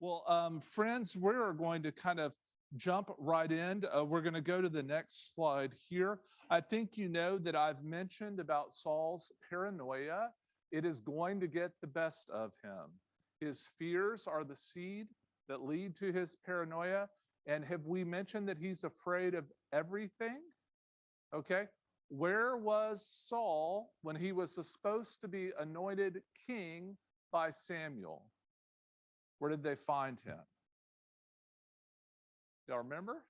Well, friends, we're going to kind of jump right in. We're going to go to the next slide here. I think you know that I've mentioned about Saul's paranoia. It is going to get the best of him. His fears are the seed that lead to his paranoia. And have we mentioned that he's afraid of everything? Okay. Where was Saul when he was supposed to be anointed king by Samuel? Where did they find him? Y'all remember?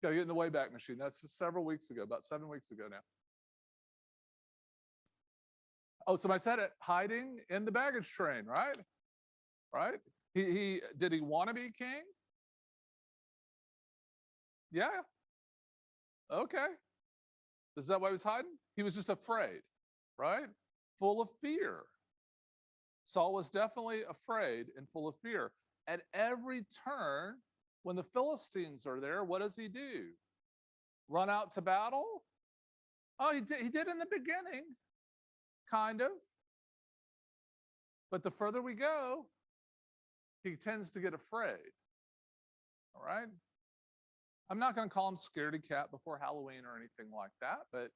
Gotta get in the Wayback Machine. That's several weeks ago, about 7 weeks ago now. Oh, somebody said it, hiding in the baggage train, right? Right? He did he want to be king? Yeah. Okay. Is that why he was hiding? He was just afraid, right? Full of fear. Saul was definitely afraid and full of fear. At every turn, when the Philistines are there, what does he do? Run out to battle? Oh, he did in the beginning, kind of. But the further we go, he tends to get afraid. All right? I'm not going to call him scaredy cat before Halloween or anything like that, but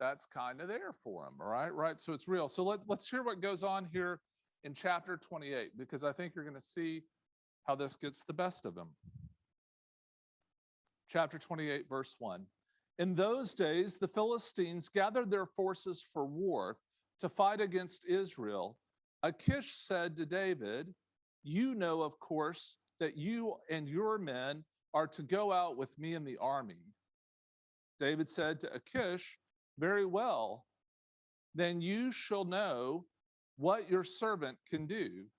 that's kind of there for him, all right? Right? So it's real. So let's hear what goes on here in chapter 28, because I think you're going to see how this gets the best of him. Chapter 28, verse 1. In those days, the Philistines gathered their forces for war to fight against Israel. Achish said to David, "You know, of course, that you and your men are to go out with me in the army." David said to Achish, "Very well, then you shall know what your servant can do."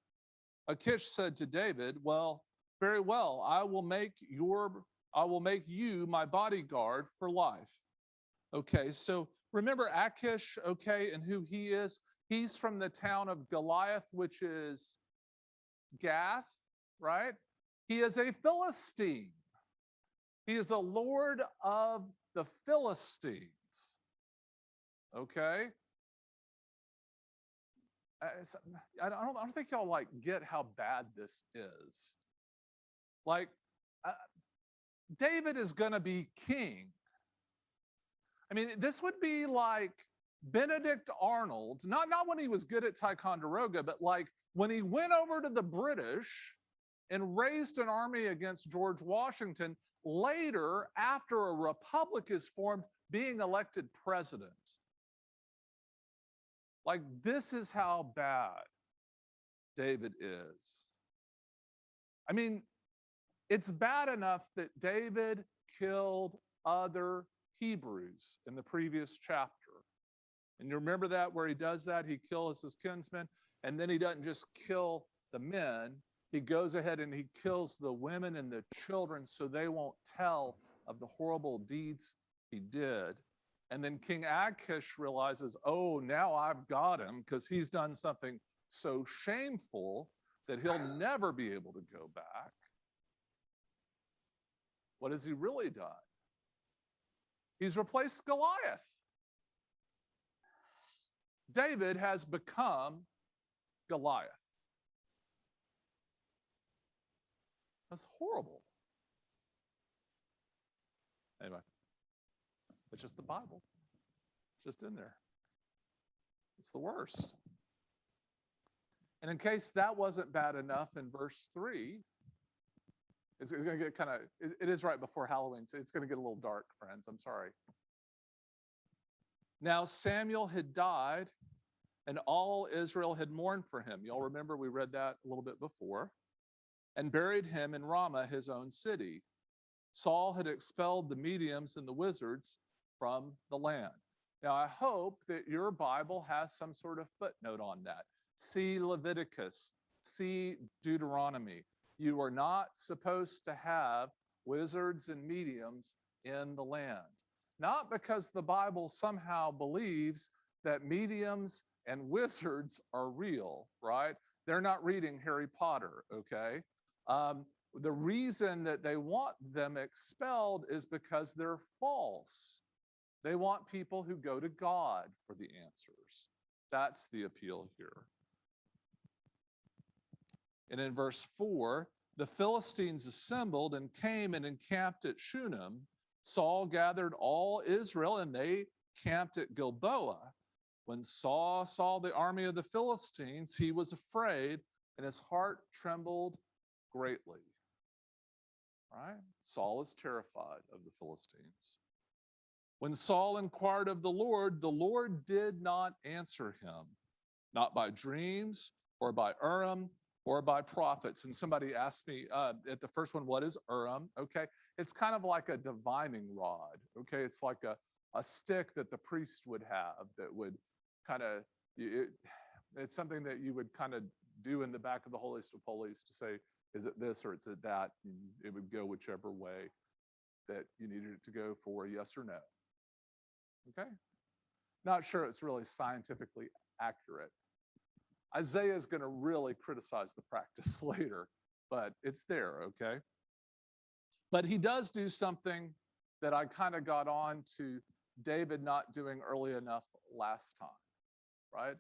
Achish said to David, "Well, very well, I will make you my bodyguard for life." Okay, so remember Achish, okay, and who he is? He's from the town of Goliath, which is Gath, right? He is a Philistine. He is a lord of the Philistines. Okay? I don't think y'all like get how bad this is. Like, David is going to be king. I mean, this would be like Benedict Arnold, not when he was good at Ticonderoga, but like when he went over to the British and raised an army against George Washington, later, after a republic is formed, being elected president. Like, this is how bad David is. I mean, it's bad enough that David killed other Hebrews in the previous chapter. And you remember that where he does that? He kills his kinsmen, and then he doesn't just kill the men, he goes ahead and he kills the women and the children so they won't tell of the horrible deeds he did. And then King Achish realizes, oh, now I've got him because he's done something so shameful that he'll never be able to go back. What has he really done? He's replaced Goliath. David has become Goliath. That's horrible. Anyway, it's just the Bible. It's just in there. It's the worst. And in case that wasn't bad enough, in verse 3, it's going to get kind of, it is right before Halloween, so it's going to get a little dark, friends. I'm sorry. Now Samuel had died, and all Israel had mourned for him. Y'all remember we read that a little bit before. And buried him in Ramah, his own city. Saul had expelled the mediums and the wizards from the land. Now, I hope that your Bible has some sort of footnote on that. See Leviticus, see Deuteronomy. You are not supposed to have wizards and mediums in the land. Not because the Bible somehow believes that mediums and wizards are real, right? They're not reading Harry Potter, okay? The reason that they want them expelled is because they're false. They want people who go to God for the answers. That's the appeal here. And in verse 4, the Philistines assembled and came and encamped at Shunem. Saul gathered all Israel, and they camped at Gilboa. When Saul saw the army of the Philistines, he was afraid, and his heart trembled greatly. Right? Saul is terrified of the Philistines. When Saul inquired of the Lord did not answer him, not by dreams or by Urim or by prophets. And somebody asked me at the first one, what is Urim? Okay, it's kind of like a divining rod. Okay, it's like a stick that the priest would have that would kind of, it's something that you would kind of do in the back of the holiest of holies to say, is it this or is it that? And it would go whichever way that you needed it to go for yes or no. Okay? Not sure it's really scientifically accurate. Isaiah is going to really criticize the practice later, but it's there, okay? But he does do something that I kind of got on to David not doing early enough last time, right?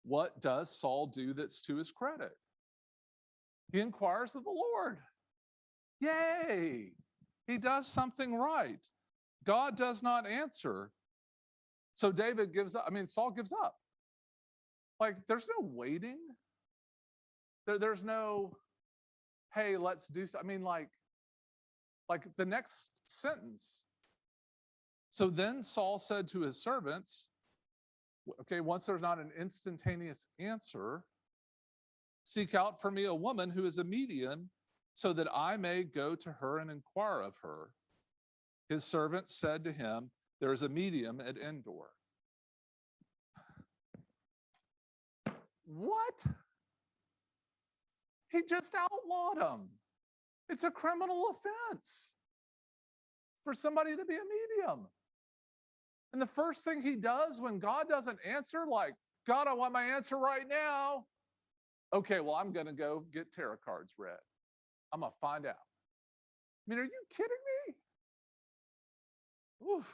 What does Saul do that's to his credit? He inquires of the Lord. Yay! He does something right. God does not answer. So David gives up. Saul gives up. Like, there's no waiting. There's no, hey, let's do something. Like the next sentence. So then Saul said to his servants, okay, once there's not an instantaneous answer, seek out for me a woman who is a medium, so that I may go to her and inquire of her. His servant said to him, there is a medium at Endor. What? He just outlawed him. It's a criminal offense for somebody to be a medium. And the first thing he does when God doesn't answer, like, God, I want my answer right now. Okay, well, I'm going to go get tarot cards read. I'm going to find out. Are you kidding me? Oof.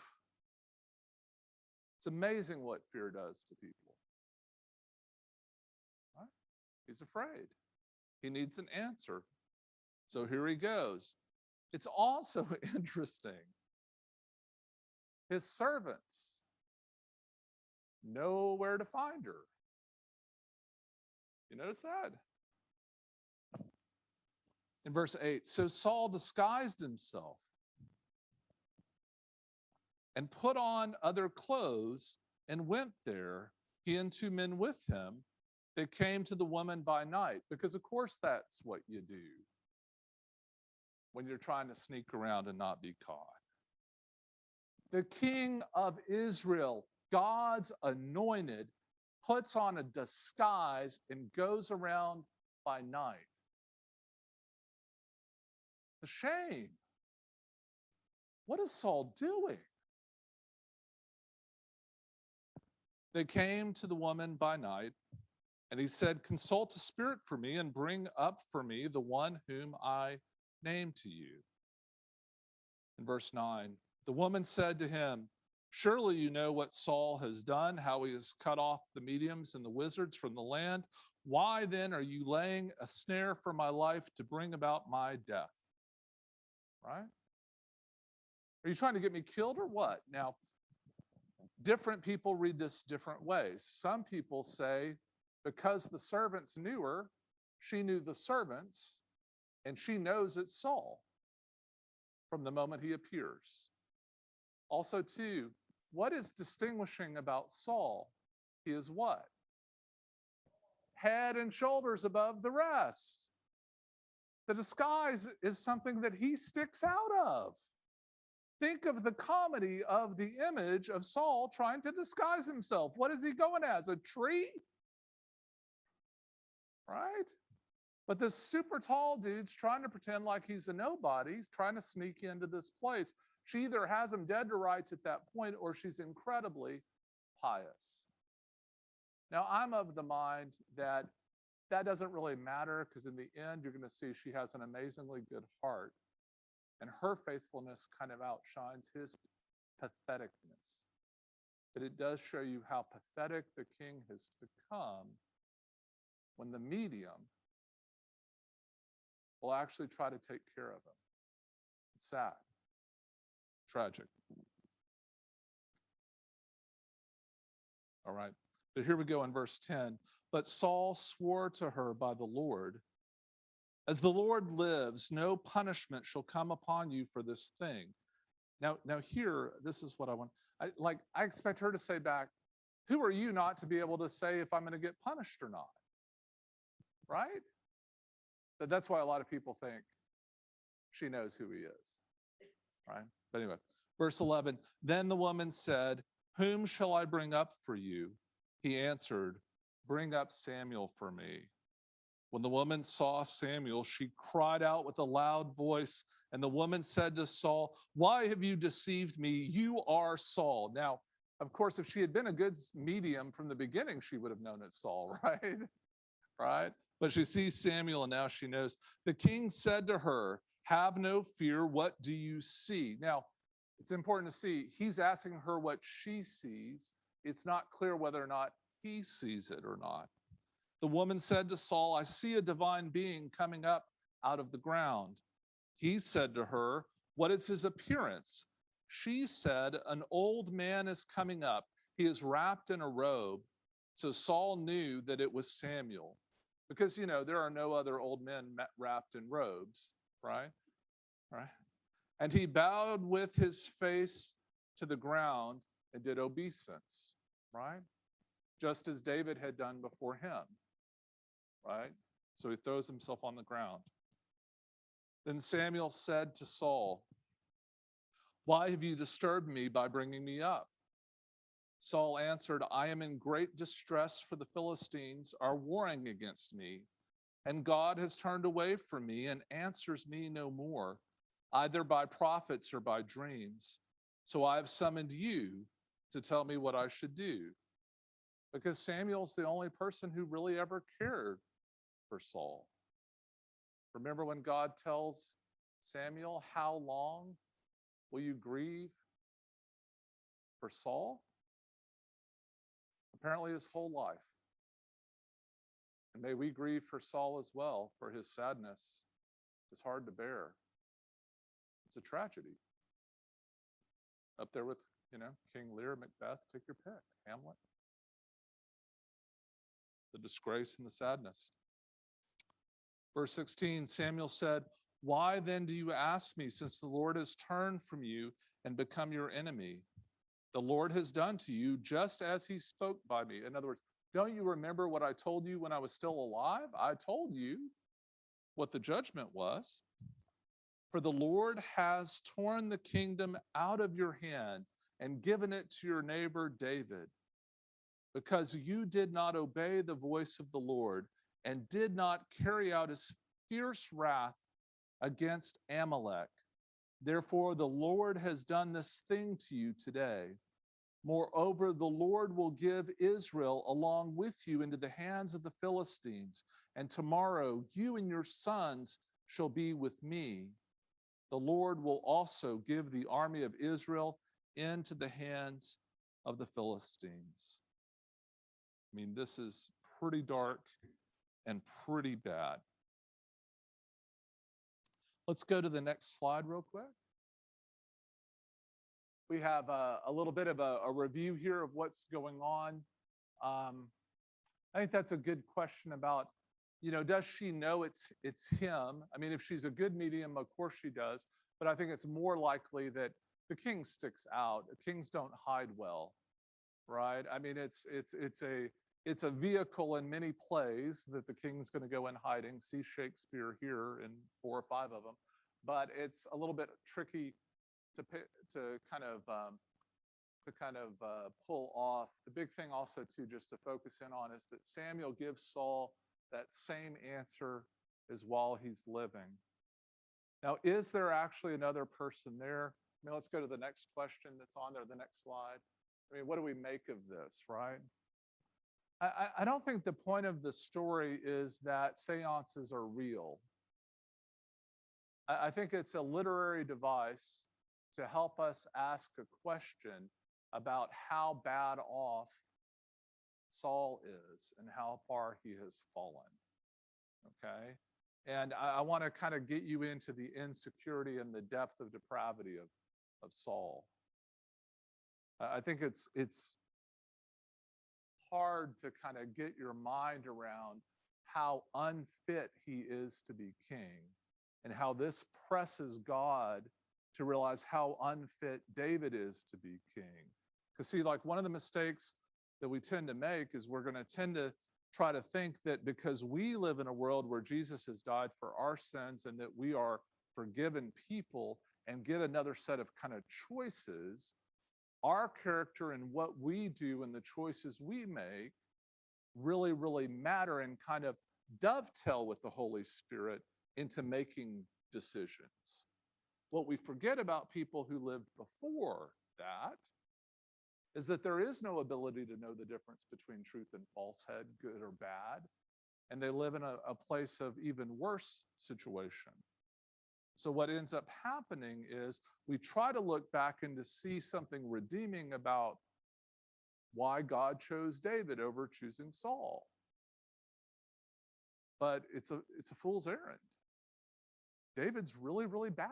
It's amazing what fear does to people. Right? He's afraid. He needs an answer. So here he goes. It's also interesting. His servants know where to find her. You notice that? In verse 8, so Saul disguised himself and put on other clothes and went there, he and 2 men with him. They came to the woman by night, because of course that's what you do when you're trying to sneak around and not be caught. The king of Israel, God's anointed, puts on a disguise and goes around by night. The shame. What is Saul doing? They came to the woman by night, and he said, consult a spirit for me and bring up for me the one whom I name to you. In verse 9, the woman said to him, surely you know what Saul has done, how he has cut off the mediums and the wizards from the land. Why then are you laying a snare for my life to bring about my death? Right? Are you trying to get me killed or what? Now, different people read this different ways. Some people say, because the servants knew her, she knew the servants, and she knows it's Saul from the moment he appears. Also, too, what is distinguishing about Saul? He is what? Head and shoulders above the rest. The disguise is something that he sticks out of. Think of the comedy of the image of Saul trying to disguise himself. What is he going as? A tree? Right? But this super tall dude's trying to pretend like he's a nobody, trying to sneak into this place. She either has him dead to rights at that point, or she's incredibly pious. Now, I'm of the mind that that doesn't really matter, because in the end, you're going to see she has an amazingly good heart. And her faithfulness kind of outshines his patheticness. But it does show you how pathetic the king has become when the medium will actually try to take care of him. It's sad. Tragic. All right. But here we go in verse 10. But Saul swore to her by the Lord, as the Lord lives, no punishment shall come upon you for this thing. Now here, this is what I want. I expect her to say back, who are you not to be able to say if I'm going to get punished or not? Right? But that's why a lot of people think she knows who he is. Right? But anyway, verse 11, then the woman said, whom shall I bring up for you? He answered, bring up Samuel for me. When the woman saw Samuel, she cried out with a loud voice, and the woman said to Saul, why have you deceived me? You are Saul. Now, of course, if she had been a good medium from the beginning, she would have known it's Saul, right? Right? But she sees Samuel, and now she knows. The king said to her, have no fear. What do you see? Now, it's important to see, he's asking her what she sees. It's not clear whether or not he sees it or not. The woman said to Saul, I see a divine being coming up out of the ground. He said to her, what is his appearance? She said, an old man is coming up. He is wrapped in a robe. So Saul knew that it was Samuel. Because, there are no other old men wrapped in robes, right? Right? And he bowed with his face to the ground and did obeisance, right? Just as David had done before him. Right? So he throws himself on the ground. Then Samuel said to Saul, why have you disturbed me by bringing me up? Saul answered, I am in great distress, for the Philistines are warring against me, and God has turned away from me and answers me no more, either by prophets or by dreams. So I have summoned you to tell me what I should do. Because Samuel's the only person who really ever cared for Saul. Remember when God tells Samuel, how long will you grieve for Saul? Apparently his whole life. And may we grieve for Saul as well, for his sadness is hard to bear. It's a tragedy. Up there with, King Lear, Macbeth, take your pick, Hamlet. The disgrace and the sadness. Verse 16, Samuel said, why then do you ask me, since the Lord has turned from you and become your enemy? The Lord has done to you just as he spoke by me. In other words, don't you remember what I told you when I was still alive? I told you what the judgment was. For the Lord has torn the kingdom out of your hand and given it to your neighbor David, because you did not obey the voice of the Lord and did not carry out his fierce wrath against Amalek. Therefore, the Lord has done this thing to you today. Moreover, the Lord will give Israel along with you into the hands of the Philistines, and tomorrow you and your sons shall be with me. The Lord will also give the army of Israel into the hands of the Philistines. I mean, this is pretty dark and pretty bad. Let's go to the next slide real quick. We have a little bit of a review here of what's going on. I think that's a good question about, does she know it's him? I mean, if she's a good medium, of course she does. But I think it's more likely that the king sticks out. Kings don't hide well, right? I mean, it's a vehicle in many plays that the king's going to go in hiding. See Shakespeare here in 4 or 5 of them. But it's a little bit tricky to kind of pull off. The big thing also too, just to focus in on, is that Samuel gives Saul that same answer as while he's living. Now, is there actually another person there? I mean, let's go to the next question that's on there, the next slide. I mean, what do we make of this, right? I don't think the point of the story is that seances are real. I think it's a literary device to help us ask a question about how bad off Saul is and how far he has fallen. Okay? And I want to kind of get you into the insecurity and the depth of depravity of Saul. I think it's hard to kind of get your mind around how unfit he is to be king, and how this presses God to realize how unfit David is to be king. Because, see, like one of the mistakes that we tend to make is we're going to tend to try to think that because we live in a world where Jesus has died for our sins and that we are forgiven people and get another set of kind of choices, our character and what we do and the choices we make really, really matter and kind of dovetail with the Holy Spirit into making decisions. What we forget about people who lived before that is that there is no ability to know the difference between truth and falsehood, good or bad, and they live in a place of even worse situation. So what ends up happening is we try to look back and to see something redeeming about why God chose David over choosing Saul. But it's a fool's errand. David's really, really bad.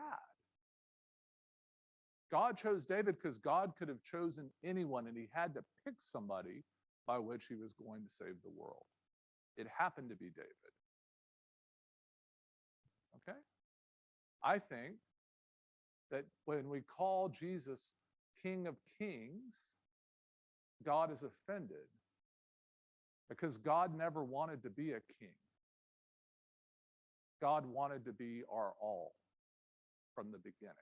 God chose David because God could have chosen anyone, and he had to pick somebody by which he was going to save the world. It happened to be David. Okay? I think that when we call Jesus King of Kings, God is offended because God never wanted to be a king. God wanted to be our all from the beginning.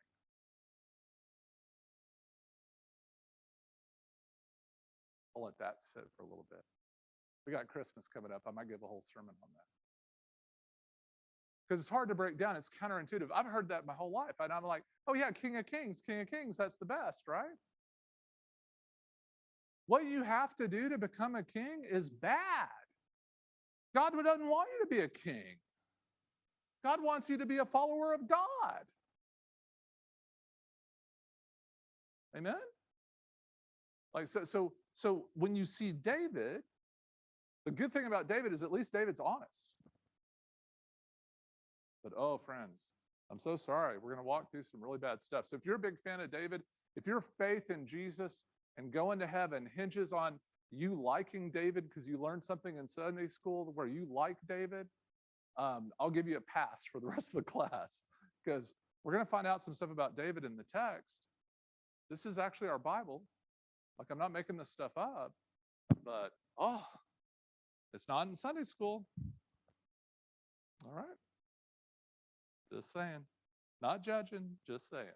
I'll let that sit for a little bit. We got Christmas coming up. I might give a whole sermon on that. Because it's hard to break down. It's counterintuitive. I've heard that my whole life. And I'm like, oh yeah, King of Kings, that's the best, right? What you have to do to become a king is bad. God doesn't want you to be a king. God wants you to be a follower of God. Amen? Like so when you see David, the good thing about David is at least David's honest. But oh, friends, I'm so sorry. We're going to walk through some really bad stuff. So if you're a big fan of David, if your faith in Jesus and going to heaven hinges on you liking David because you learned something in Sunday school where you like David, I'll give you a pass for the rest of the class, because we're going to find out some stuff about David in the text. This is actually our Bible. Like, I'm not making this stuff up, but it's not in Sunday school. All right. Just saying. Not judging, just saying.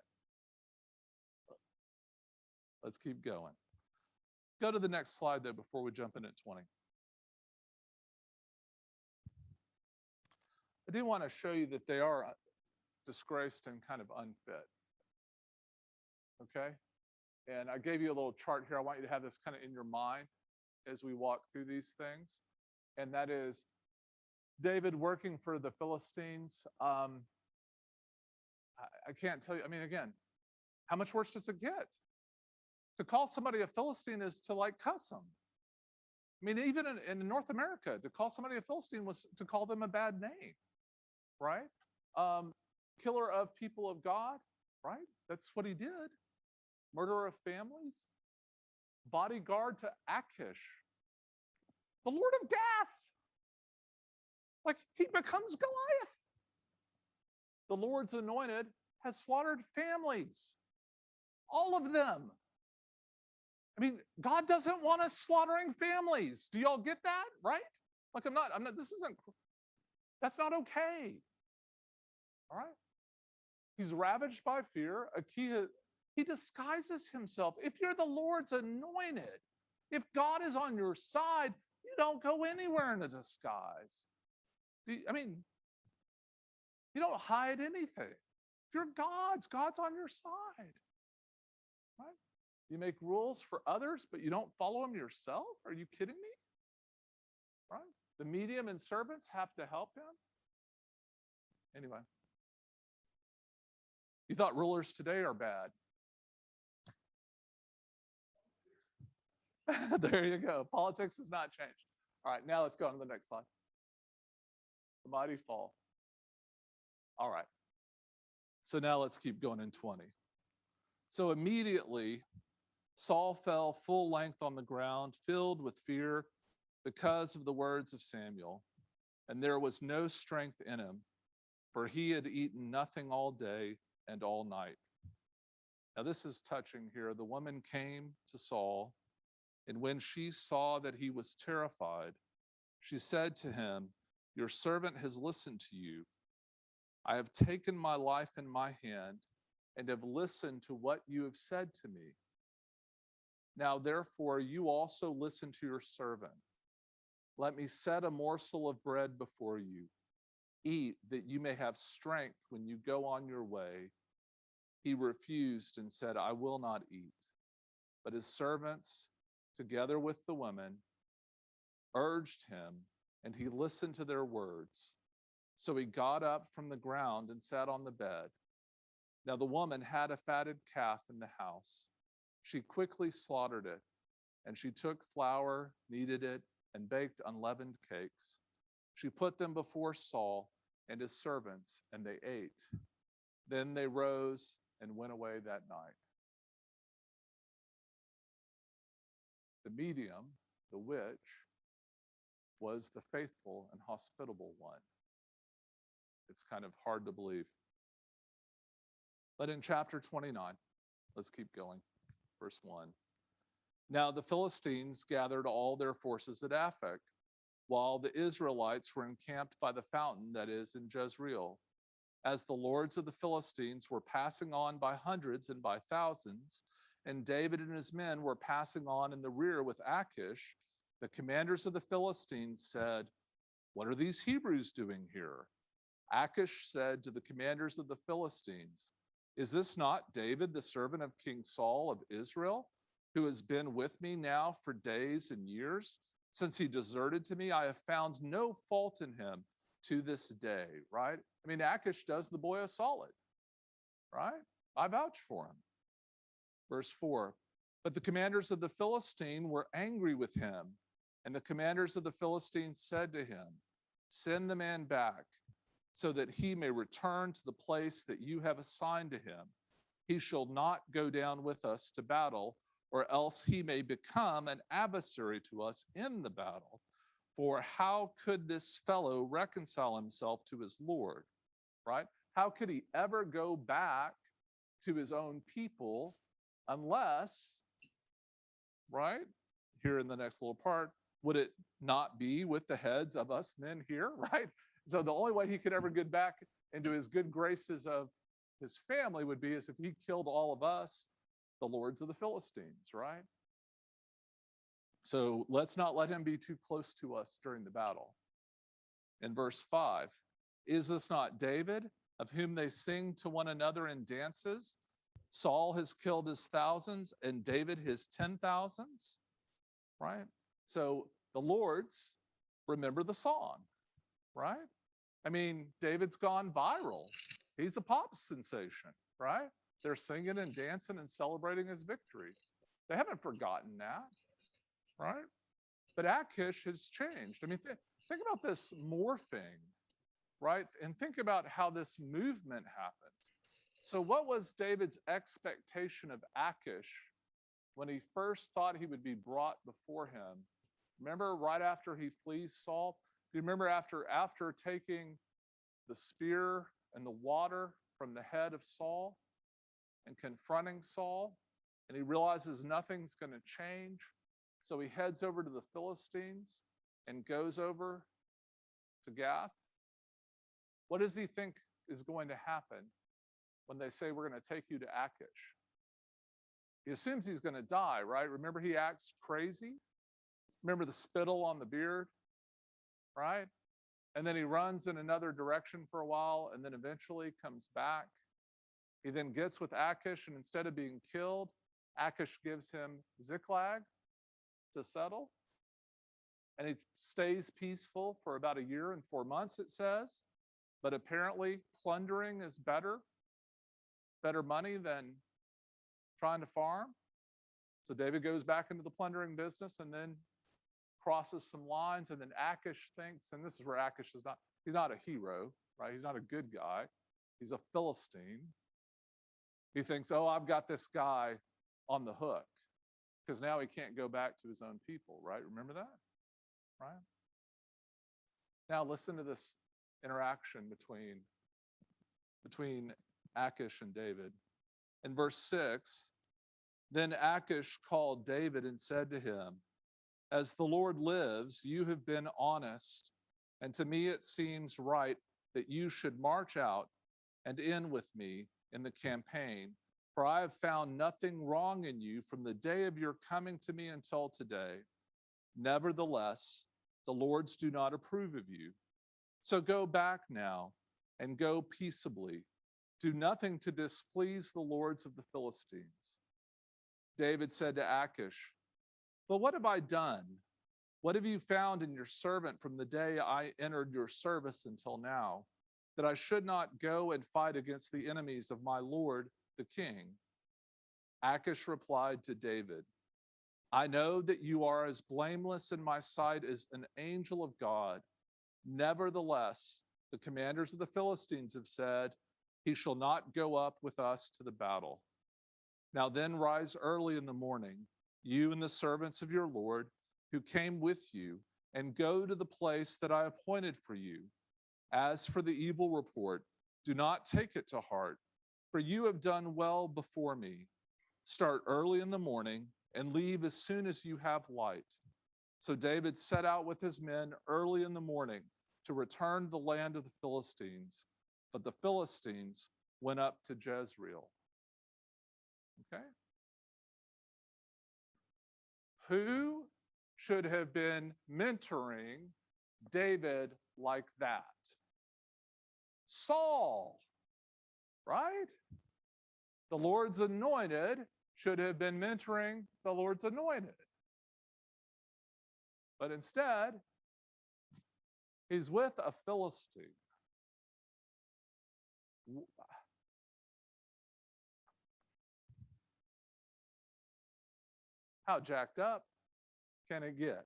Let's keep going. Go to the next slide, though, before we jump in at 20. I do want to show you that they are disgraced and kind of unfit. Okay? And I gave you a little chart here. I want you to have this kind of in your mind as we walk through these things. And that is David working for the Philistines. I can't tell you. I mean, again, how much worse does it get? To call somebody a Philistine is to like cuss them. I mean, even in North America, to call somebody a Philistine was to call them a bad name, right? Killer of people of God, right? That's what he did. Murderer of families. Bodyguard to Achish, the Lord of Death. Like, he becomes Goliath. The Lord's anointed has slaughtered families, all of them. I mean, God doesn't want us slaughtering families. Do y'all get that? Right? Like, I'm not, that's not okay. All right? He's ravaged by fear. He disguises himself. If you're the Lord's anointed, if God is on your side, you don't go anywhere in a disguise. You don't hide anything. If you're God's on your side. Right? You make rules for others, but you don't follow them yourself? Are you kidding me? Right? The medium and servants have to help him. Anyway. You thought rulers today are bad. There you go. Politics has not changed. All right, now let's go on to the next slide. The mighty fall. All right. So now let's keep going in 20. So immediately Saul fell full length on the ground, filled with fear because of the words of Samuel. And there was no strength in him, for he had eaten nothing all day and all night. Now, this is touching here. The woman came to Saul, and when she saw that he was terrified, she said to him, "Your servant has listened to you. I have taken my life in my hand and have listened to what you have said to me. Now, therefore, you also listen to your servant. Let me set a morsel of bread before you. Eat, that you may have strength when you go on your way." He refused and said, "I will not eat." But his servants, together with the women, urged him, and he listened to their words. So he got up from the ground and sat on the bed. Now the woman had a fatted calf in the house. She quickly slaughtered it, and she took flour, kneaded it, and baked unleavened cakes. She put them before Saul and his servants, and they ate. Then they rose and went away that night. The medium, the witch, was the faithful and hospitable one. It's kind of hard to believe. But in chapter 29, let's keep going. Verse 1. Now the Philistines gathered all their forces at Aphek, while the Israelites were encamped by the fountain that is in Jezreel. As the lords of the Philistines were passing on by hundreds and by thousands, and David and his men were passing on in the rear with Achish, the commanders of the Philistines said, "What are these Hebrews doing here?" Achish said to the commanders of the Philistines, "Is this not David, the servant of King Saul of Israel, who has been with me now for days and years? Since he deserted to me, I have found no fault in him to this day," right? I mean, Achish does the boy a solid, right? I vouch for him. Verse 4, but the commanders of the Philistine were angry with him, and the commanders of the Philistines said to him, "Send the man back, so that he may return to the place that you have assigned to him. He shall not go down with us to battle, or else he may become an adversary to us in the battle. For how could this fellow reconcile himself to his Lord?" Right? How could he ever go back to his own people unless, right? Here in the next little part, would it not be with the heads of us men here, right? So the only way he could ever get back into his good graces of his family would be as if he killed all of us, the lords of the Philistines, right? So let's not let him be too close to us during the battle. In verse 5, is this not David, of whom they sing to one another in dances? Saul has killed his thousands and David his 10,000s, right? So the lords remember the song, right? I mean, David's gone viral. He's a pop sensation, right? They're singing and dancing and celebrating his victories. They haven't forgotten that, right? But Achish has changed. I mean, think about this morphing, right? And think about how this movement happens. So what was David's expectation of Achish when he first thought he would be brought before him? Remember right after he flees Saul? Do you remember after taking the spear and the water from the head of Saul and confronting Saul, and he realizes nothing's going to change, so he heads over to the Philistines and goes over to Gath? What does he think is going to happen when they say, "We're going to take you to Achish"? He assumes he's going to die, right? Remember, he acts crazy. Remember the spittle on the beard, right? And then he runs in another direction for a while and then eventually comes back. He then gets with Achish, and instead of being killed, Achish gives him Ziklag to settle. And he stays peaceful for about 1 year and 4 months, it says. But apparently plundering is better money than trying to farm. So David goes back into the plundering business and then crosses some lines, and then Achish thinks, and this is where Achish is not, he's not a hero, right? He's not a good guy. He's a Philistine. He thinks, oh, I've got this guy on the hook because now he can't go back to his own people, right? Remember that? Right? Now listen to this interaction between Achish and David. In verse 6, then Achish called David and said to him, as the Lord lives, you have been honest, and to me it seems right that you should march out and in with me in the campaign, for I have found nothing wrong in you from the day of your coming to me until today. Nevertheless, the Lords do not approve of you. So go back now and go peaceably. Do nothing to displease the lords of the Philistines. David said to Achish, but what have I done? What have you found in your servant from the day I entered your service until now, that I should not go and fight against the enemies of my lord, the king? Achish replied to David, I know that you are as blameless in my sight as an angel of God. Nevertheless, the commanders of the Philistines have said, he shall not go up with us to the battle. Now then rise early in the morning, you and the servants of your Lord who came with you, and go to the place that I appointed for you. As for the evil report, do not take it to heart, for you have done well before me. Start early in the morning and leave as soon as you have light. So David set out with his men early in the morning to return to the land of the Philistines, but the Philistines went up to Jezreel. Okay? Who should have been mentoring David like that? Saul, right? The Lord's anointed should have been mentoring the Lord's anointed. But instead, he's with a Philistine. How jacked up can it get,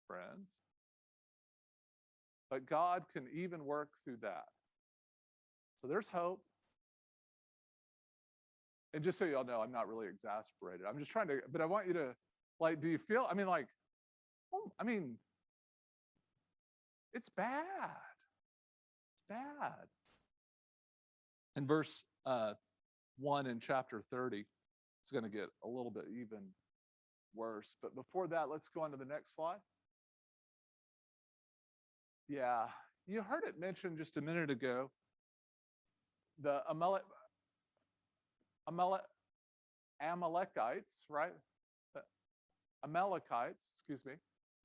friends? But God can even work through that. So there's hope. And just so y'all know, I'm not really exasperated. I'm just trying to, but I want you to, like, do you feel, it's bad. It's bad. In verse 1 in chapter 30, it's going to get a little bit even worse. But before that, let's go on to the next slide. Yeah, you heard it mentioned just a minute ago. The Amalekites, right? The Amalekites, excuse me.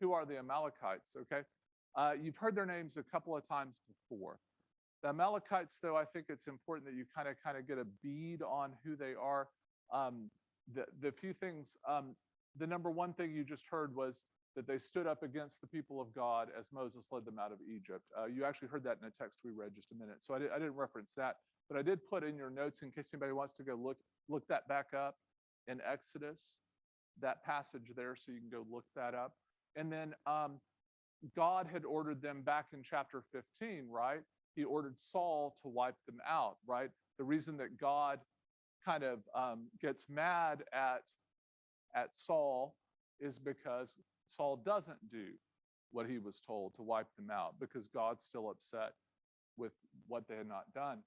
Who are the Amalekites, okay? You've heard their names a couple of times before. The Amalekites, though, I think it's important that you kind of get a bead on who they are. The few things, the number one thing you just heard was that they stood up against the people of God as Moses led them out of Egypt. You actually heard that in a text we read just a minute. So I didn't reference that, but I did put in your notes in case anybody wants to go look that back up in Exodus, that passage there, so you can go look that up. And then God had ordered them back in chapter 15, right? He ordered Saul to wipe them out, right? The reason that God kind of gets mad at Saul is because Saul doesn't do what he was told to wipe them out, because God's still upset with what they had not done.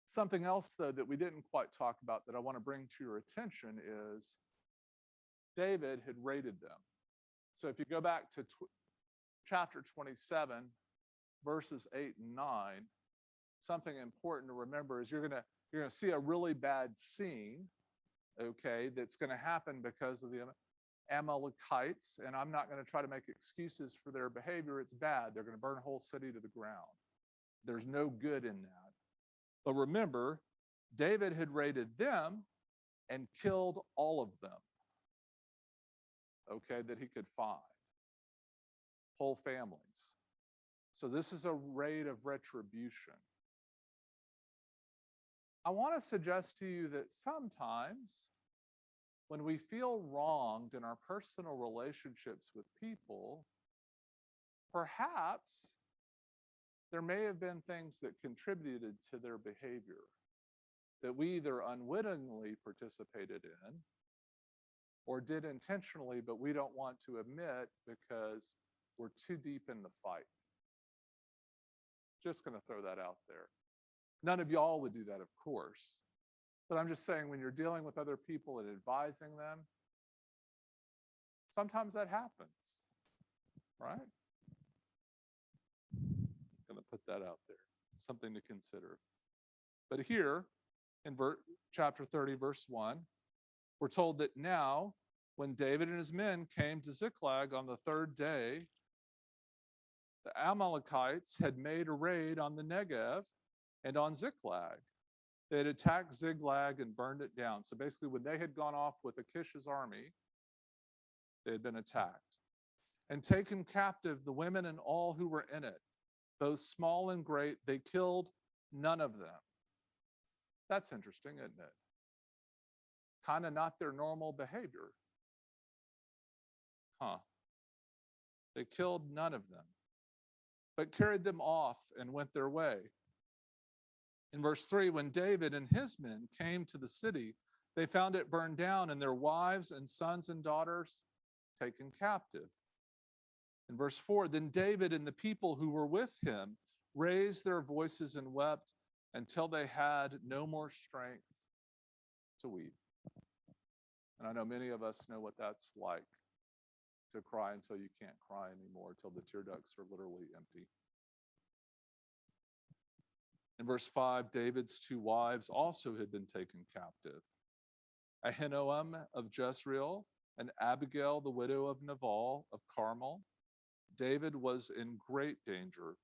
Something else, though, that we didn't quite talk about that I want to bring to your attention is David had raided them. So if you go back to chapter 27, verses 8 and 9, something important to remember is you're going to see a really bad scene, okay, that's going to happen because of the Amalekites, and I'm not going to try to make excuses for their behavior. It's bad. They're going to burn a whole city to the ground. There's no good in that. But remember, David had raided them and killed all of them, okay, that he could find, whole families. So this is a raid of retribution. I want to suggest to you that sometimes when we feel wronged in our personal relationships with people, perhaps there may have been things that contributed to their behavior that we either unwittingly participated in or did intentionally, but we don't want to admit because we're too deep in the fight. Just going to throw that out there. None of y'all would do that, of course. But I'm just saying, when you're dealing with other people and advising them, sometimes that happens, right? I'm going to put that out there. Something to consider. But here, in chapter 30, verse 1, we're told that now, when David and his men came to Ziklag on the third day, the Amalekites had made a raid on the Negev and on Ziklag. They had attacked Ziklag and burned it down. So basically, when they had gone off with Achish's army, they had been attacked and taken captive the women and all who were in it, both small and great. They killed none of them. That's interesting, isn't it? Kind of not their normal behavior. They killed none of them, but carried them off and went their way. In verse 3, when David and his men came to the city, they found it burned down and their wives and sons and daughters taken captive. In verse 4, then David and the people who were with him raised their voices and wept until they had no more strength to weep. And I know many of us know what that's like, to cry until you can't cry anymore, till the tear ducts are literally empty. In verse 5, David's two wives also had been taken captive, Ahinoam of Jezreel and Abigail, the widow of Nabal of Carmel. David was in great danger,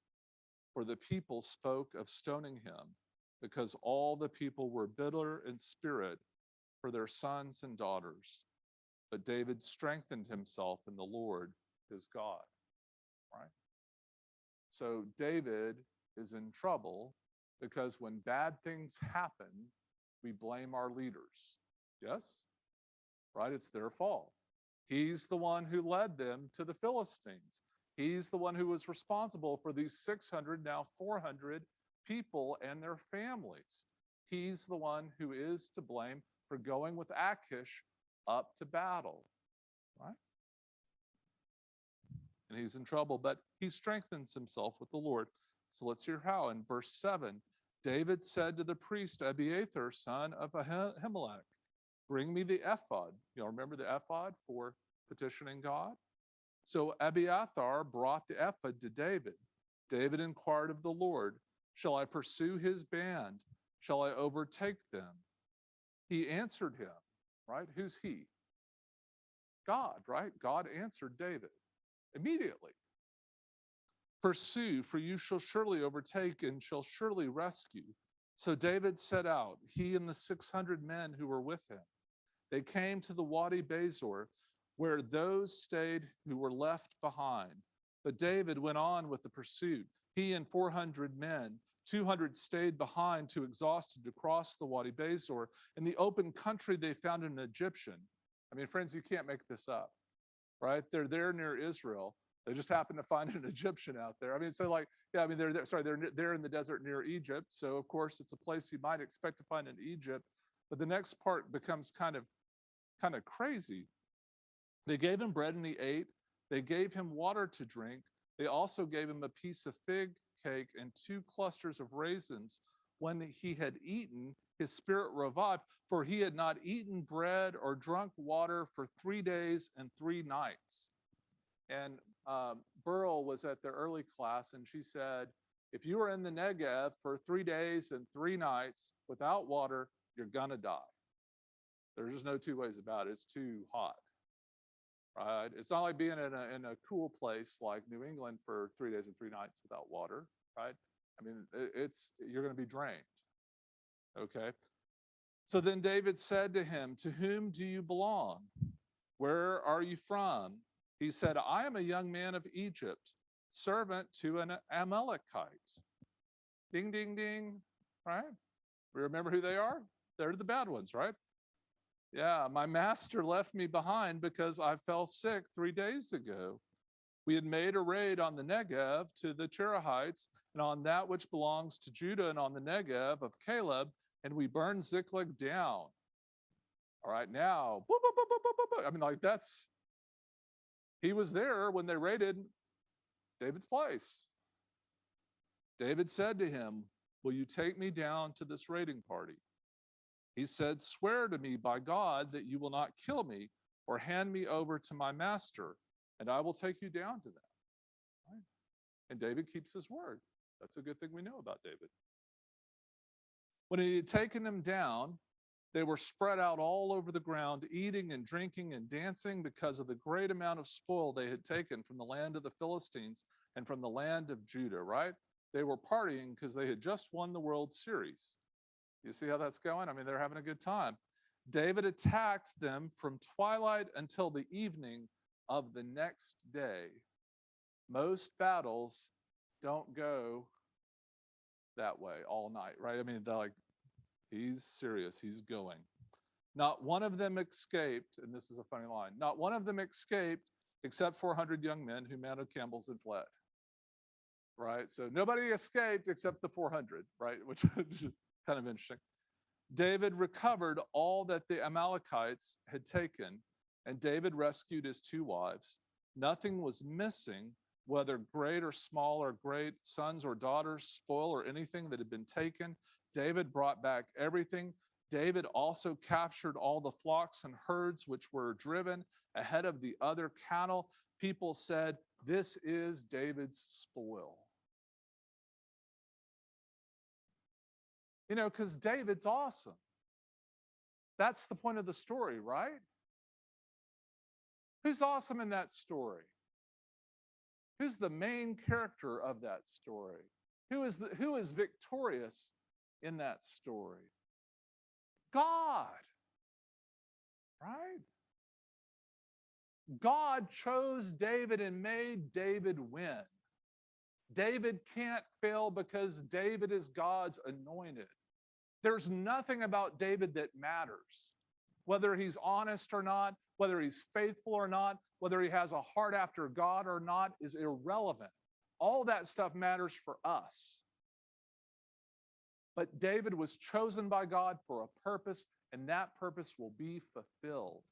for the people spoke of stoning him, because all the people were bitter in spirit for their sons and daughters. But David strengthened himself in the Lord, his God. Right? So David is in trouble because when bad things happen, we blame our leaders. Yes? Right? It's their fault. He's the one who led them to the Philistines. He's the one who was responsible for these 600, now 400 people and their families. He's the one who is to blame for going with Achish up to battle, right? And he's in trouble, but he strengthens himself with the Lord. So let's hear how. In verse 7, David said to the priest Abiathar, son of Ahimelech, bring me the ephod. Y'all remember the ephod for petitioning God? So Abiathar brought the ephod to David. David inquired of the Lord, shall I pursue his band? Shall I overtake them? He answered him, right? Who's he? God, right? God answered David immediately. Pursue, for you shall surely overtake and shall surely rescue. So David set out, he and the 600 men who were with him. They came to the Wadi Bezor, where those stayed who were left behind. But David went on with the pursuit, he and 400 men. 200 stayed behind, too exhausted to cross the Wadi Bezor. In the open country, they found an Egyptian. I mean, friends, you can't make this up, right? They're there near Israel. They just happen to find an Egyptian out there. I mean, so like, yeah, I mean, they're there in the desert near Egypt. So of course, it's a place you might expect to find in Egypt. But the next part becomes kind of crazy. They gave him bread and he ate. They gave him water to drink. They also gave him a piece of fig cake and 2 clusters of raisins. When he had eaten, his spirit revived, for he had not eaten bread or drunk water for 3 days and 3 nights. And Burl was at the early class, and she said, if you were in the Negev for 3 days and 3 nights without water, you're gonna die. There's just no two ways about it. It's too hot. Right? It's not like being in a cool place like New England for 3 days and 3 nights without water, right? I mean, you're going to be drained. Okay. So then David said to him, to whom do you belong? Where are you from? He said, I am a young man of Egypt, servant to an Amalekite. Ding, ding, ding, right? We remember who they are? They're the bad ones, right? Yeah, my master left me behind because I fell sick 3 days ago. We had made a raid on the Negev to the Cherethites and on that which belongs to Judah and on the Negev of Caleb, and we burned Ziklag down. All right, now, boop, boop, boop, boop, boop, boop. I mean, like he was there when they raided David's place. David said to him, will you take me down to this raiding party? He said, swear to me by God that you will not kill me or hand me over to my master, and I will take you down to them. Right? And David keeps his word. That's a good thing we know about David. When he had taken them down, they were spread out all over the ground, eating and drinking and dancing because of the great amount of spoil they had taken from the land of the Philistines and from the land of Judah, right? They were partying because they had just won the World Series. You see how that's going? I mean, they're having a good time. David attacked them from twilight until the evening of the next day. Most battles don't go that way all night, right? I mean, they're like, he's serious, he's going. Not one of them escaped, and this is a funny line, not one of them escaped except 400 young men who mounted camels and fled. Right? So nobody escaped except the 400, right? Which is kind of interesting. David recovered all that the Amalekites had taken, and David rescued his 2 wives. Nothing was missing, whether great or small or great, sons or daughters, spoil or anything that had been taken. David brought back everything. David also captured all the flocks and herds which were driven ahead of the other cattle. People said, this is David's spoil. You know, because David's awesome. That's the point of the story, right? Who's awesome in that story? Who's the main character of that story? Who is victorious in that story? God, right? God chose David and made David win. David can't fail because David is God's anointed. There's nothing about David that matters. Whether he's honest or not, whether he's faithful or not, whether he has a heart after God or not is irrelevant. All that stuff matters for us. But David was chosen by God for a purpose, and that purpose will be fulfilled.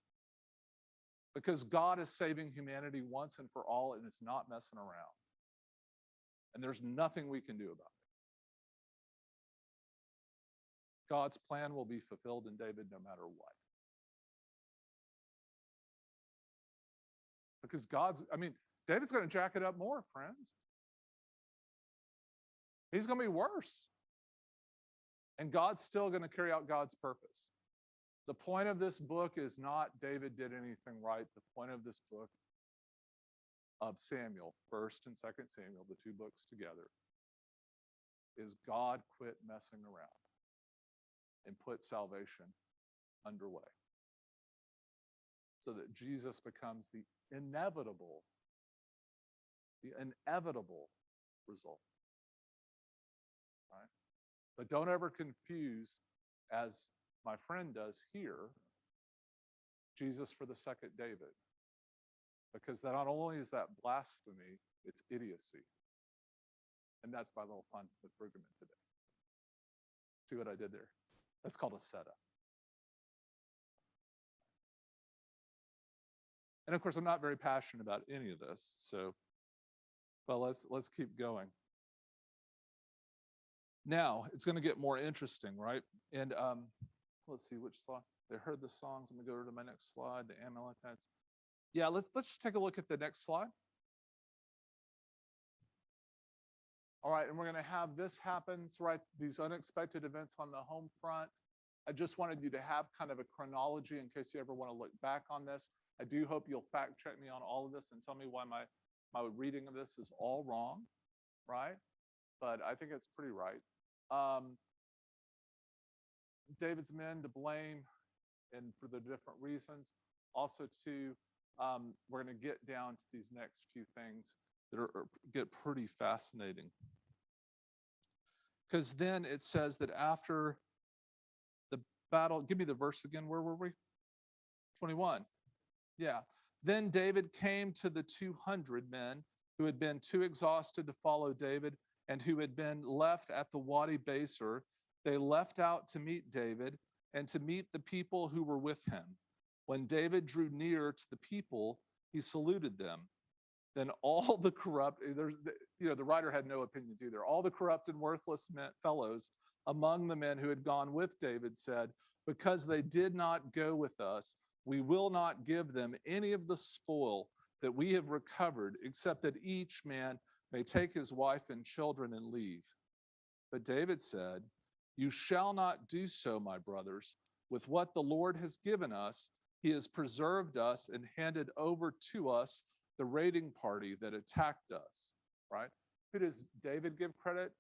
Because God is saving humanity once and for all, and it's not messing around. And there's nothing we can do about it. God's plan will be fulfilled in David no matter what. Because David's going to jack it up more, friends. He's going to be worse. And God's still going to carry out God's purpose. The point of this book is not David did anything right. The point of this book of Samuel, 1st and 2nd Samuel, the 2 books together, is God quit messing around and put salvation underway. So that Jesus becomes the inevitable result. Right? But don't ever confuse, as my friend does here, Jesus for the second David. Because not only is that blasphemy, it's idiocy. And that's my little fun with Brueggemann today. See what I did there? That's called a setup. And of course, I'm not very passionate about any of this, so, well, let's keep going. Now, it's going to get more interesting, right? And let's see which slide. They heard the songs. I'm going to go to my next slide, the Amalekites. Yeah, let's just take a look at the next slide. All right, and we're going to have this happen, right? These unexpected events on the home front. I just wanted you to have kind of a chronology in case you ever want to look back on this. I do hope you'll fact check me on all of this and tell me why my reading of this is all wrong, right? But I think it's pretty right. David's men to blame, and for the different reasons. Also, too, we're going to get down to these next few things that get pretty fascinating. Because then it says that after the battle, give me the verse again, where were we? 21. Yeah. Then David came to the 200 men who had been too exhausted to follow David and who had been left at the Wadi Basar. They left out to meet David and to meet the people who were with him. When David drew near to the people, he saluted them. Then all the corrupt, the writer had no opinions either. All the corrupt and worthless fellows among the men who had gone with David said, because they did not go with us, we will not give them any of the spoil that we have recovered, except that each man may take his wife and children and leave. But David said, you shall not do so, my brothers. With what the Lord has given us, he has preserved us and handed over to us the raiding party that attacked us, right? Who does David give credit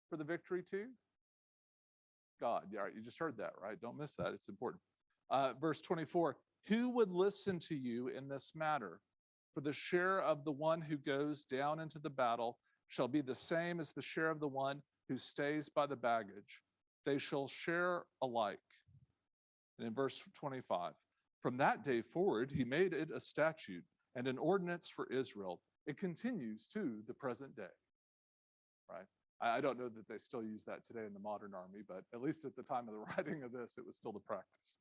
for the victory to? God. Yeah, you just heard that, right? Don't miss that. It's important. Verse 24, who would listen to you in this matter? For the share of the one who goes down into the battle shall be the same as the share of the one who stays by the baggage. They shall share alike. And in verse 25, from that day forward, he made it a statute and an ordinance for Israel. It continues to the present day, right? I don't know that they still use that today in the modern army, but at least at the time of the writing of this, it was still the practice.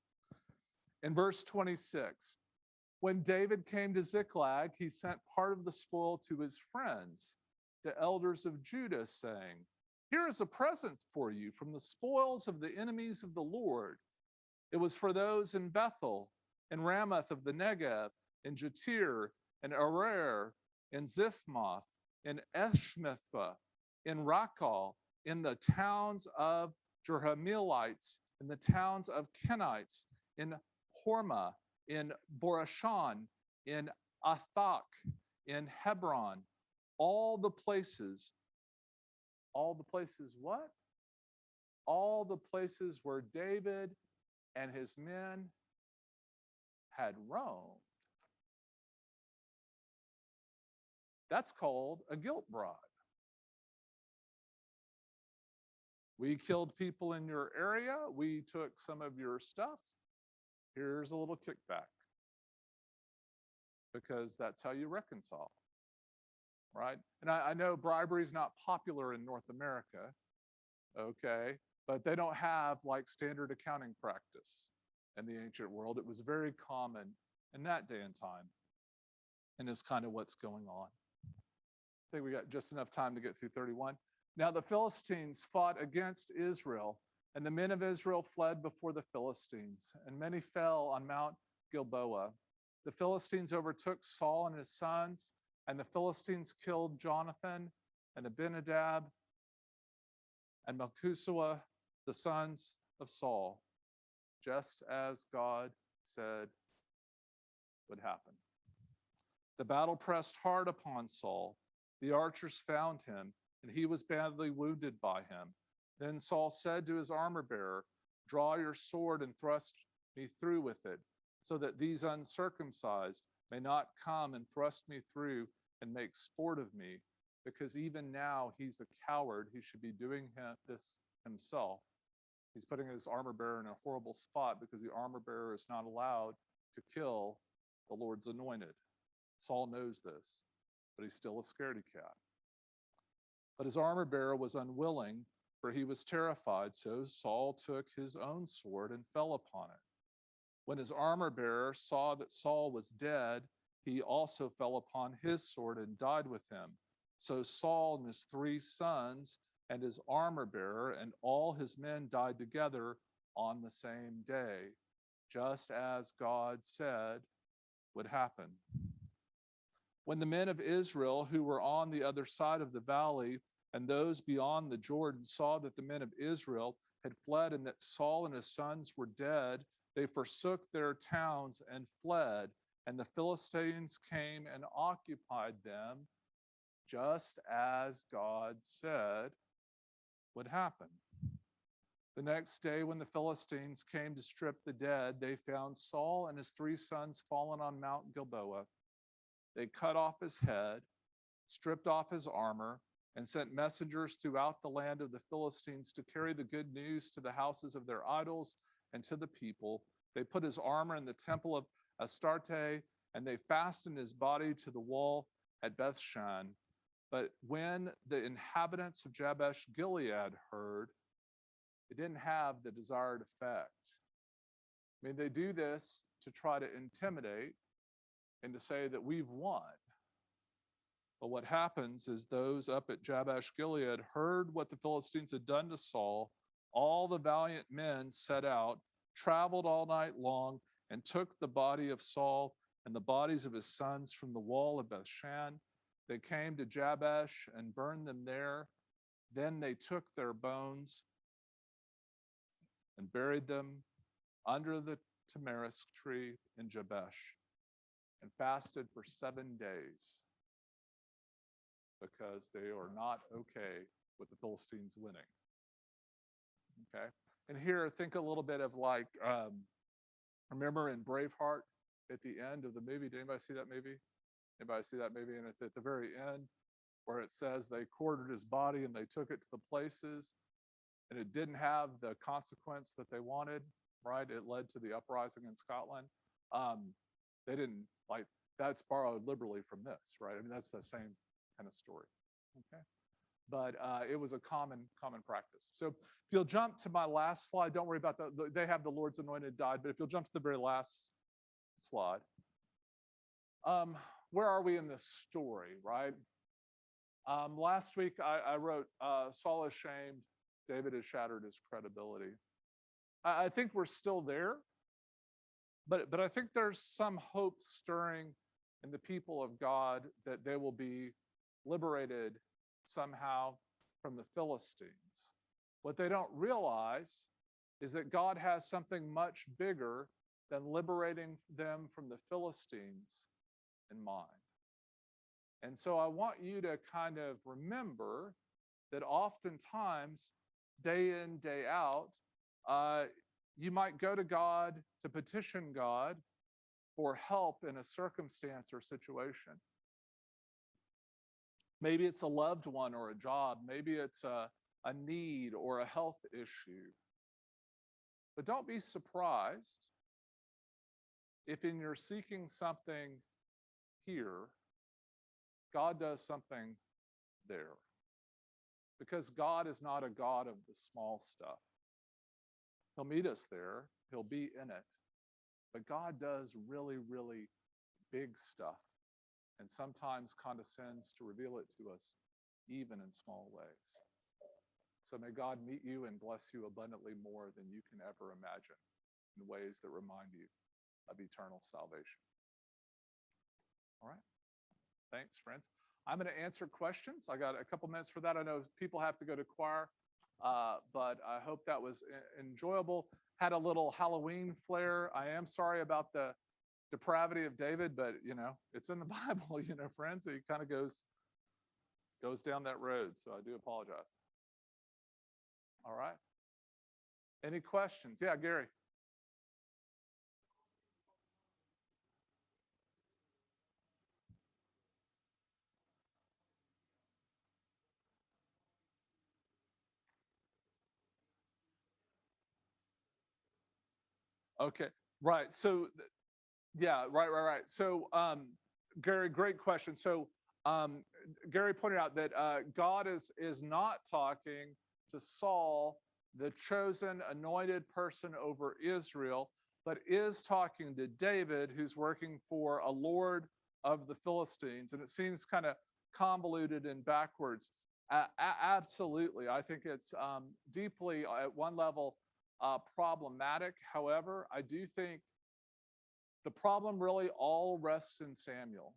In verse 26, when David came to Ziklag, he sent part of the spoil to his friends, the elders of Judah, saying, here is a present for you from the spoils of the enemies of the Lord. It was for those in Bethel, in Ramoth of the Negev, in Jatir, in Arer, in Ziphmoth, in Eshmithbah, in Rakal, in the towns of Jerahmeelites, in the towns of Kenites, in Hormah, in Borashan, in Athak, in Hebron, all the places what? All the places where David and his men had roamed. That's called a guilt bribe. We killed people in your area. We took some of your stuff. Here's a little kickback. Because that's how you reconcile, right? And I know bribery is not popular in North America, okay? But they don't have like standard accounting practice in the ancient world. It was very common in that day and time, and is kind of what's going on. I think we got just enough time to get through 31. Now the Philistines fought against Israel, and the men of Israel fled before the Philistines, and many fell on Mount Gilboa. The Philistines overtook Saul and his sons, and the Philistines killed Jonathan and Abinadab and Malchusua, the sons of Saul, just as God said would happen. The battle pressed hard upon Saul. The archers found him, and he was badly wounded by him. Then Saul said to his armor bearer, draw your sword and thrust me through with it, so that these uncircumcised may not come and thrust me through and make sport of me, because even now he's a coward. He should be doing this himself. He's putting his armor bearer in a horrible spot because the armor bearer is not allowed to kill the Lord's anointed. Saul knows this, but he's still a scaredy cat. But his armor bearer was unwilling, for he was terrified, so Saul took his own sword and fell upon it. When his armor bearer saw that Saul was dead, he also fell upon his sword and died with him. So Saul and his 3 sons and his armor bearer and all his men died together on the same day, just as God said would happen. When the men of Israel who were on the other side of the valley and those beyond the Jordan saw that the men of Israel had fled and that Saul and his sons were dead, they forsook their towns and fled, and the Philistines came and occupied them, just as God said would happen. The next day, when the Philistines came to strip the dead, they found Saul and his 3 sons fallen on Mount Gilboa. They cut off his head, stripped off his armor, and sent messengers throughout the land of the Philistines to carry the good news to the houses of their idols and to the people. They put his armor in the temple of Astarte, and they fastened his body to the wall at Bethshan. But when the inhabitants of Jabesh Gilead heard, it didn't have the desired effect. I mean, they do this to try to intimidate and to say that we've won. But what happens is those up at Jabesh Gilead heard what the Philistines had done to Saul. All the valiant men set out, traveled all night long, and took the body of Saul and the bodies of his sons from the wall of Bethshan. They came to Jabesh and burned them there. Then they took their bones and buried them under the tamarisk tree in Jabesh and fasted for 7 days because they are not okay with the Philistines winning. Okay? And here, think a little bit of like, remember in Braveheart at the end of the movie? Did anybody see that movie? Anybody see that movie? And at the very end, where it says they quartered his body and they took it to the places, and it didn't have the consequence that they wanted, right? It led to the uprising in Scotland. They didn't, like, that's borrowed liberally from this, right? I mean, that's the same kind of story, okay? But it was a common practice. So if you'll jump to my last slide, don't worry about they have the Lord's anointed died, but if you'll jump to the very last slide. Where are we in this story, right? Last week I wrote, Saul is shamed, David has shattered his credibility. I think we're still there, but I think there's some hope stirring in the people of God that they will be liberated somehow from the Philistines. What they don't realize is that God has something much bigger than liberating them from the Philistines in mind. And so I want you to kind of remember that oftentimes, day in, day out, you might go to God to petition God for help in a circumstance or situation. Maybe it's a loved one or a job. Maybe it's a need or a health issue. But don't be surprised if in your seeking something here, God does something there. Because God is not a God of the small stuff. He'll meet us there. He'll be in it. But God does really, really big stuff and sometimes condescends to reveal it to us, even in small ways. So may God meet you and bless you abundantly more than you can ever imagine in ways that remind you of eternal salvation. All right. Thanks, friends. I'm going to answer questions. I got a couple minutes for that. I know people have to go to choir, but I hope that was enjoyable. Had a little Halloween flair. I am sorry about the depravity of David, but it's in the Bible, friends. He kind of goes down that road, so I do apologize. All right. Any questions? Yeah, Gary. Okay, right. So, yeah, right. So, Gary, great question. So, Gary pointed out that God is not talking to Saul, the chosen, anointed person over Israel, but is talking to David, who's working for a lord of the Philistines. And it seems kind of convoluted and backwards. Absolutely. I think it's deeply, at one level, problematic. However, I do think the problem really all rests in Samuel.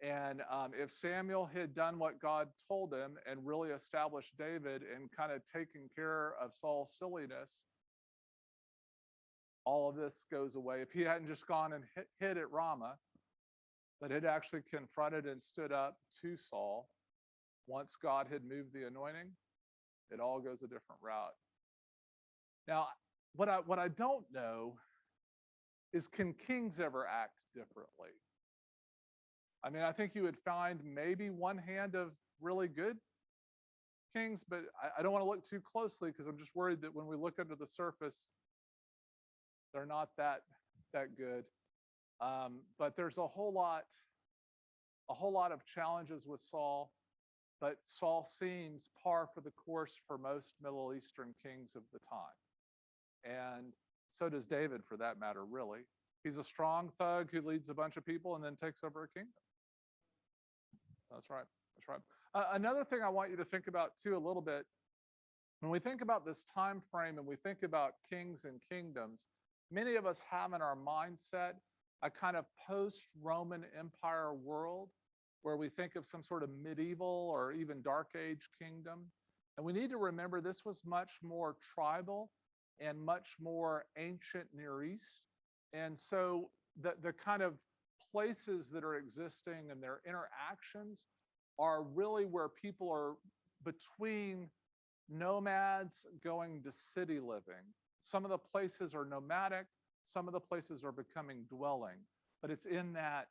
And if Samuel had done what God told him and really established David and kind of taken care of Saul's silliness, all of this goes away. If he hadn't just gone and hid at Ramah, but had actually confronted and stood up to Saul, once God had moved the anointing, it all goes a different route. Now, what I don't know is, can kings ever act differently? I mean, I think you would find maybe one hand of really good kings, but I don't want to look too closely because I'm just worried that when we look under the surface, They're not that good. But there's a whole lot of challenges with Saul. But Saul seems par for the course for most Middle Eastern kings of the time. And so does David, for that matter, really. He's a strong thug who leads a bunch of people and then takes over a kingdom. That's right. That's right. Another thing I want you to think about too a little bit, when we think about this time frame and we think about kings and kingdoms, many of us have in our mindset a kind of post-Roman Empire world where we think of some sort of medieval or even dark age kingdom. And we need to remember this was much more tribal and much more ancient Near East. And so the kind of places that are existing and their interactions are really where people are between nomads going to city living. Some of the places are nomadic, some of the places are becoming dwelling, but it's in that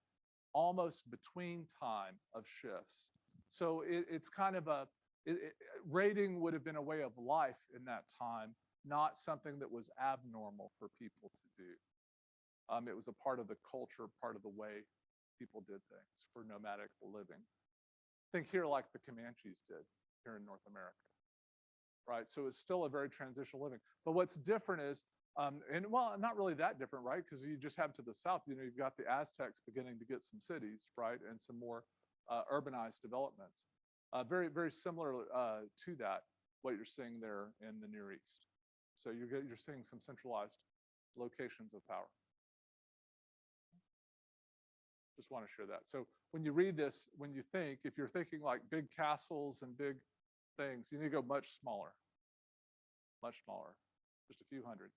almost between time of shifts. So it's kind of raiding would have been a way of life in that time, not something that was abnormal for people to do. It was a part of the culture, part of the way people did things for nomadic living. Think here like the Comanches did here in North America, right? So it's still a very transitional living. But what's different is, and well, not really that different, right? Because you just have to the south, you know, you've got the Aztecs beginning to get some cities, right? And some more urbanized developments. Very, very similar to that, what you're seeing there in the Near East. So you're seeing some centralized locations of power. Just want to share that. So when you read this, when you think, if you're thinking like big castles and big things, you need to go much smaller, just a few hundred,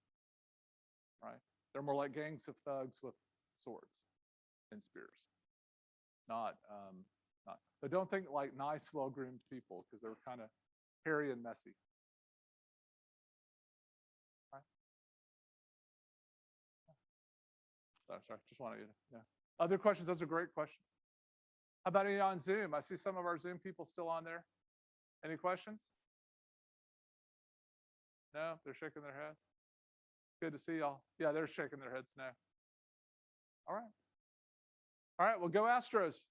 right? They're more like gangs of thugs with swords and spears. Not, but don't think like nice, well-groomed people, because they're kind of hairy and messy. Right? Sorry, just wanted you to, yeah. Other questions? Those are great questions. How about any on Zoom? I see some of our Zoom people still on there. Any questions? No, they're shaking their heads. Good to see y'all. Yeah, they're shaking their heads now. All right. All right, well, go Astros.